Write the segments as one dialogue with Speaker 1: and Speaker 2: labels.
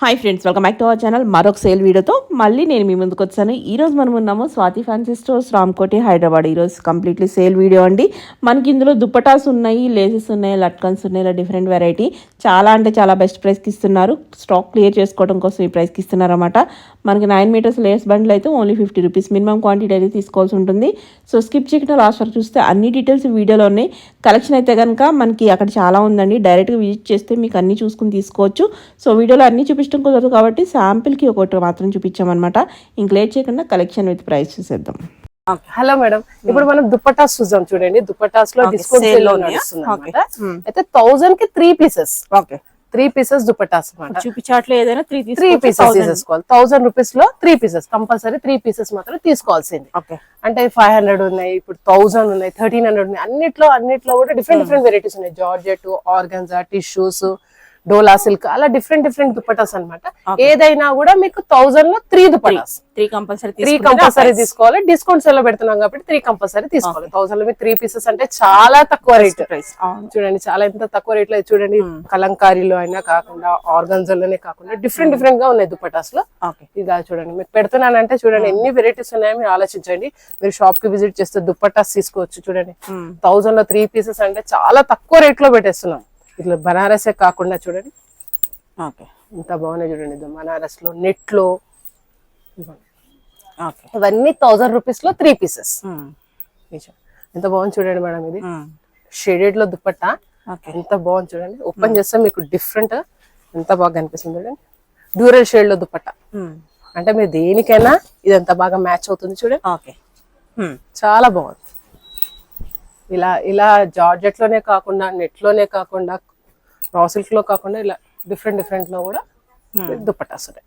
Speaker 1: Hi friends, welcome back to our channel. మరొక sale వీడియోతో మళ్ళీ నేను మీ ముందుకు వచ్చాను. ఈరోజు మనం ఉన్నాము స్వాతి ఫ్యాన్సీ స్టోర్స్, రామ్కోటి, హైదరాబాద్. ఈరోజు కంప్లీట్లీ సేల్ వీడియో అండి. మనకి ఇందులో దుప్పటాస్ ఉన్నాయి, లేసెస్ ఉన్నాయి, లట్కన్స్ ఉన్నాయి, ఇలా డిఫరెంట్ వెరైటీ. చాలా అంటే చాలా బెస్ట్ ప్రైస్కి ఇస్తున్నారు. స్టాక్ క్లియర్ చేసుకోవడం కోసం ఈ ప్రైస్కి ఇస్తున్నారు అనమాట. మనకి 9 మీటర్స్ లేయర్స్ బండిల్ అయితే ఓన్లీ 50 రూపీస్ మినిమం క్వాంటిటీ అయితే తీసుకోవాల్సి ఉంటుంది. సో స్కిప్ చేయకుండా లాస్ట్ వరకు చూస్తే అన్ని డీటెయిల్స్ వీడియోలో ఉన్నాయి. కలెక్షన్ అయితే కనుక మనకి అక్కడ చాలా ఉందండి. డైరెక్ట్గా విజిట్ చేస్తే మీకు అన్ని చూసుకుని తీసుకోవచ్చు. సో వీడియోలో అన్ని చూపించడం కుదరదు కాబట్టి శాంపిల్కి ఒకటి మాత్రం చూపించామన్నమాట. ఇంక లేట్ చేయకుండా కలెక్షన్ విత్ ప్రైస్ చూసేద్దాం.
Speaker 2: హలో మేడం, ఇప్పుడు మనం దుప్పటాస్ చూద్దాం. చూడండి, దుప్పటాస్ లో డిస్కౌంట్ సేల్ నడుస్తుంది అన్నమాట. అయితే 1000 కి 3 పీసెస్. ఓకే, 3 పీసెస్ దుప్పటాస్ అన్నమాట.
Speaker 1: చూపించట్లే, ఏదైనా 3
Speaker 2: పీసెస్ తీసుకోవాలి. 1000 రూపీస్ లో 3 పీసెస్ కంపల్సరీ. 3 పీసెస్ మాత్రం తీసుకోవాల్సింది.
Speaker 1: ఓకే,
Speaker 2: అంటే 500 ఉన్నాయి, ఇప్పుడు 1000 ఉన్నాయి, 1300 ఉన్నాయి. అన్నిట్లో కూడా డిఫరెంట్ వెరైటీస్ ఉన్నాయి. జార్జెట్, ఆర్గన్జా, టిష్యూస్, డోలా సిల్క్, అలా డిఫరెంట్ దుప్పటాస్ అన్నమాట. ఏదైనా కూడా మీకు 1000 లో 3 దుప్పటాస్. 3 కంపల్సరీ తీసుకోవాలి. డిస్కౌంట్స్ ఎలా పెడుతున్నాం కాబట్టి 3 కంపల్సరీ తీసుకోవాలి. 1000 లో 3 పీసెస్ అంటే చాలా తక్కువ రేట్. చూడండి, చాలా ఎంత తక్కువ రేట్ లో చూడండి. కలంకారీలో అయినా కాకుండా, ఆర్గన్జాలోనే కాకుండా డిఫరెంట్ గా ఉన్నాయి దుప్పటాస్ లో. ఇదా చూడండి, మీకు పెడుతున్నానంటే చూడండి ఎన్ని వెరైటీస్ ఉన్నాయో మీరు ఆలోచించండి. మీరు షాప్ కి విజిట్ చేస్తే దుప్పటాస్ తీసుకోవచ్చు. చూడండి, 1000 లో 3 పీసెస్ అంటే చాలా తక్కువ రేట్ లో పెట్టేస్తున్నాం. ఇట్లా బనారసే కాకుండా చూడండి, ఇంత బాగున్నాయి. చూడండి, బనారస్ లో, నెట్ లో, ఇవన్నీ 1000 రూపీస్ లో 3 పీసెస్. ఎంత బాగుంది చూడండి మేడం. ఇది షేడెడ్ లో దుప్పట్టా, ఎంత బాగుంది చూడండి. ఓపెన్ చేస్తే మీకు డిఫరెంట్ ఎంత బాగా కనిపిస్తుంది చూడండి. డ్యూరల్ షేడ్ లో దుప్పట్టా అంటే మీరు దేనికైనా ఇది ఎంత బాగా మ్యాచ్ అవుతుంది చూడండి. చాలా బాగుంది. ఇలా జార్జెట్ లోనే కాకుండా, నెట్ లోనే కాకుండా, రా సిల్క్ లో కాకుండా, ఇలా డిఫరెంట్ లో కూడా దుప్పటాస్ ఉన్నాయి.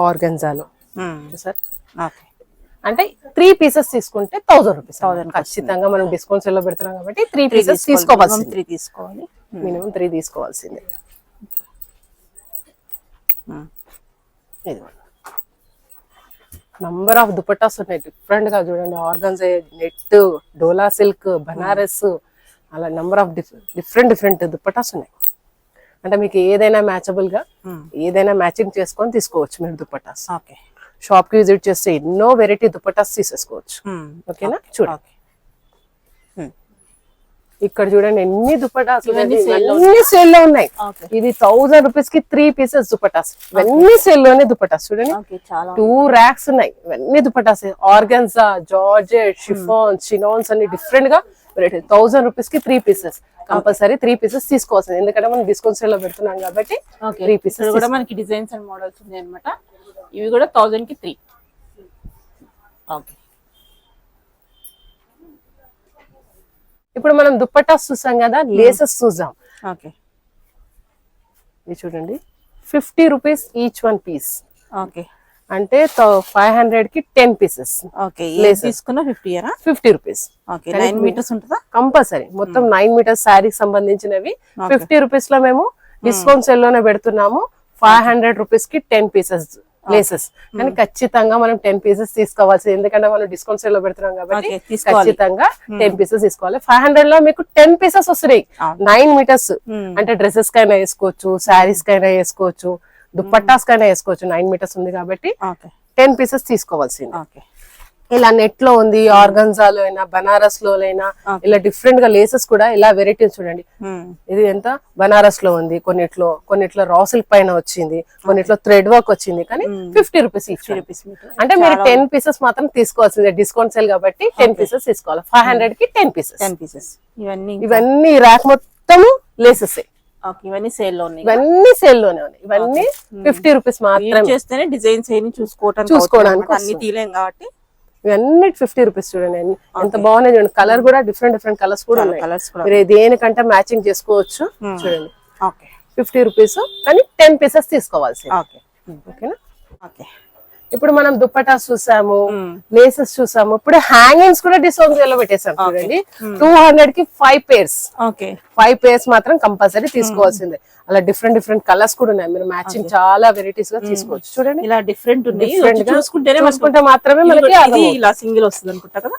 Speaker 2: ఆర్గన్జాలో సార్. అంటే 3 పీసెస్ తీసుకుంటే 1000 రూపీస్. ఖచ్చితంగా మనం డిస్కౌంట్స్ ఎలా పెడుతున్నాం కాబట్టి 3 పీసెస్ తీసుకోవాలి. మినిమం 3 తీసుకోవాల్సిందే. నంబర్ ఆఫ్ దుపట్టాస్ ఉన్నాయి డిఫరెంట్ గా. చూడండి, ఆర్గన్జా, నెట్, డోలా సిల్క్, బనారస్, అలా నంబర్ ఆఫ్ డిఫరెంట్ దుపట్టాస్ ఉన్నాయి. అంటే మీకు ఏదైనా మ్యాచబుల్ గా, ఏదైనా మ్యాచింగ్ చేసుకొని తీసుకోవచ్చు మీరు దుపట్టాస్. షాప్ కి విజిట్ చేస్తే ఎన్నో వెరైటీ దుపట్టాస్ తీసేసుకోవచ్చు. ఓకేనా? చూడండి, ఇక్కడ చూడండి ఎన్ని దుపట్టాస్ అన్ని సేల్ లో ఉన్నాయి. ఇది 1000 రూపీస్ కి 3 పీసెస్ దుపట్టాస్. ఇవన్నీ సేల్ లోనే దుపట్టాస్. చూడండి, 2 ర్యాక్స్ ఉన్నాయి. ఇవన్నీ దుపట్టాస్. ఆర్గన్జా, జార్జెట్, షిఫాన్, చినాన్స్ అన్ని డిఫరెంట్ గా 1000 రూపీస్ కి 3 పీసెస్. కంపల్సరీ 3 పీసెస్ తీసుకోవాల్సింది. ఎందుకంటే మనం డిస్కౌంట్ సేల్ లో పెడుతున్నాం కాబట్టి 3 పీసెస్
Speaker 1: కూడా మనకి డిజైన్స్ అండ్ మోడల్స్ ఉన్నాయి అనమాట. ఇవి కూడా 1000 కి 3. ఓకే,
Speaker 2: ఇప్పుడు మనం దుప్పటాస్ చూసాం కదా, లేసెస్ చూద్దాం. ఇది చూడండి, 50 రూపీస్ ఈచ్ 1 పీస్. అంటే 500 కి 10 పీసెస్.
Speaker 1: తీసుకున్న
Speaker 2: 50 రూపీస్.
Speaker 1: 9 మీటర్స్ ఉంటుందా
Speaker 2: కంపల్సరీ. మొత్తం 9 మీటర్స్ శారీకి సంబంధించినవి 50 రూపీస్ లో మేము డిస్కౌంట్ సెల్ లోనే పెడుతున్నాము. 500 రూపీస్ కి 10 పీసెస్ లేసెస్. కానీ ఖచ్చితంగా మనం 10 పీసెస్ తీసుకోవాల్సింది. ఎందుకంటే మనం డిస్కౌంట్ సేల్ లో పెడుతున్నాం కాబట్టి ఖచ్చితంగా 10 పీసెస్ తీసుకోవాలి. 500 లో మీకు 10 పీసెస్ వస్తున్నాయి. 9 మీటర్స్ అంటే డ్రెస్సెస్ కైనా వేసుకోవచ్చు, శారీస్ కైనా వేసుకోవచ్చు, దుప్పట్టాస్ కైనా వేసుకోవచ్చు. 9 మీటర్స్ ఉంది కాబట్టి 10 పీసెస్ తీసుకోవాల్సింది. ఇలా నెట్ లో ఉంది, ఆర్గన్జాలో అయినా, బనారస్ లో అయినా, ఇలా డిఫరెంట్ గా లేసెస్ కూడా ఇలా వెరైటీస్ చూడండి. ఇది ఎంత బనారస్ లో ఉంది, కొన్నిట్లో రా సిల్క్ పైన వచ్చింది, కొన్నిట్లో థ్రెడ్ వర్క్ వచ్చింది. కానీ 50 రూపీస్. అంటే మీరు 10 పీసెస్ మాత్రం తీసుకోవాల్సిందే. డిస్కౌంట్ సేల్ కాబట్టి 10 పీసెస్ తీసుకోవాలి. 500 కి 10 పీసెస్. ఇవన్నీ ర్యాక్ మొత్తం లేసెస్.
Speaker 1: ఇవన్నీ సేల్ లోనే
Speaker 2: ఉన్నాయి. ఇవన్నీ 50 రూపీస్ మాత్రం
Speaker 1: చేస్తేనే డిజైన్స్ చూసుకోవడానికి అన్ని తీలేం కాబట్టి
Speaker 2: ఇవన్నీ 50 రూపీస్. చూడండి ఎంత బాగున్నాయి. చూడండి, కలర్ కూడా డిఫరెంట్ కలర్స్ కూడా ఉన్నాయి. మీరు దేనికంటే మ్యాచింగ్ చేసుకోవచ్చు. చూడండి, 50 రూపీస్ కానీ 10 పీసెస్ తీసుకోవాల్సి. ఓకేనా? ఇప్పుడు మనం దుప్పటాస్ చూసాము, లేసెస్ చూసాము. ఇప్పుడు హ్యాంగింగ్స్ కూడా డిస్కౌంట్ లో పెట్టేసాం. చూడండి, 200 కి 5 పేర్స్. 5 పేర్స్ మాత్రం కంపల్సరీ తీసుకోవాల్సిందే. అలా డిఫరెంట్ కలర్స్ కూడా ఉన్నాయి. మీరు మ్యాచింగ్ చాలా వెరైటీస్ గా తీసుకోవచ్చు. చూడండి,
Speaker 1: ఇలా డిఫరెంట్
Speaker 2: చూసుకుంటే మాత్రమే మనకి
Speaker 1: ఇలా సింగిల్ వస్తుంది అనుకుంటా కదా.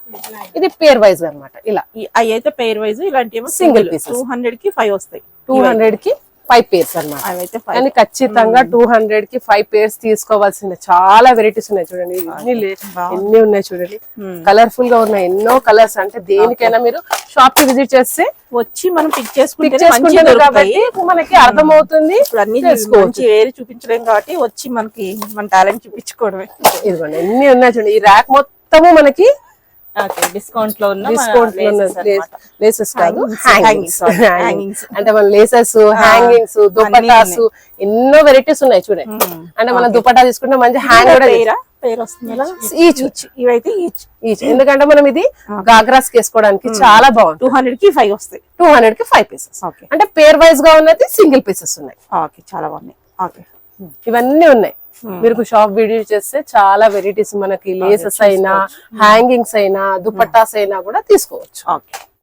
Speaker 2: ఇది పేర్ వైజ్ అన్నమాట. ఇలా
Speaker 1: అవి అయితే పేర్ వైజ్, ఇలాంటి
Speaker 2: సింగిల్ పీస్
Speaker 1: 200 కి 5 వస్తాయి.
Speaker 2: 200 కి 5 పేర్స్ అన్నమాట.
Speaker 1: అవైతే
Speaker 2: కానీ ఖచ్చితంగా 200 కి 5 పేర్స్ తీసుకోవాల్సిందే. చాలా వెరైటీస్ ఉన్నాయి చూడండి, ఎన్ని ఉన్నాయి చూడండి, కలర్ఫుల్ గా ఉన్నాయి, ఎన్నో కలర్స్. అంటే దేనికైనా మీరు షాప్ కి విజిట్ చేస్తే
Speaker 1: వచ్చి మనం పిక్ చేసుకుంటే
Speaker 2: కాబట్టి మనకి అర్థమవుతుంది.
Speaker 1: అన్ని వేరే చూపించలేం కాబట్టి వచ్చి మనకి మన టాలెంట్ చూపించుకోవడమే.
Speaker 2: ఇదిగోండి ఎన్ని ఉన్నాయి చూడండి, ఈ ర్యాక్ మొత్తము మనకి
Speaker 1: డిస్కౌంట్ లో ఉన్న
Speaker 2: లేసెస్ కాదు, హ్యాంగింగ్స్. అంటే మన లేసెస్, హ్యాంగింగ్స్, దుపట్టాస్ ఎన్నో వెరైటీస్ ఉన్నాయి చూడండి. అంటే మనం దుపట్టా తీసుకుంటే మంచి హ్యాండ్ కూడా
Speaker 1: పేరు వస్తుంది.
Speaker 2: ఇవైతే ఈచ్ ఎందుకంటే మనం ఇది గాగ్రాస్ వేసుకోవడానికి చాలా బాగుంది.
Speaker 1: 200 కి 5 వస్తాయి.
Speaker 2: 200 కి 5 పీసెస్. అంటే పేర్ వైజ్ గా ఉన్నది, సింగిల్ పీసెస్ ఉన్నాయి.
Speaker 1: ఓకే, చాలా బాగున్నాయి. ఓకే,
Speaker 2: ఇవన్నీ ఉన్నాయి. మీరు షాప్ వీడియో చేస్తే చాలా వెరైటీస్ మనకి లేసెస్ అయినా, హ్యాంగింగ్స్ అయినా, దుపట్టాస్ అయినా కూడా తీసుకోవచ్చు.
Speaker 1: ఓకే.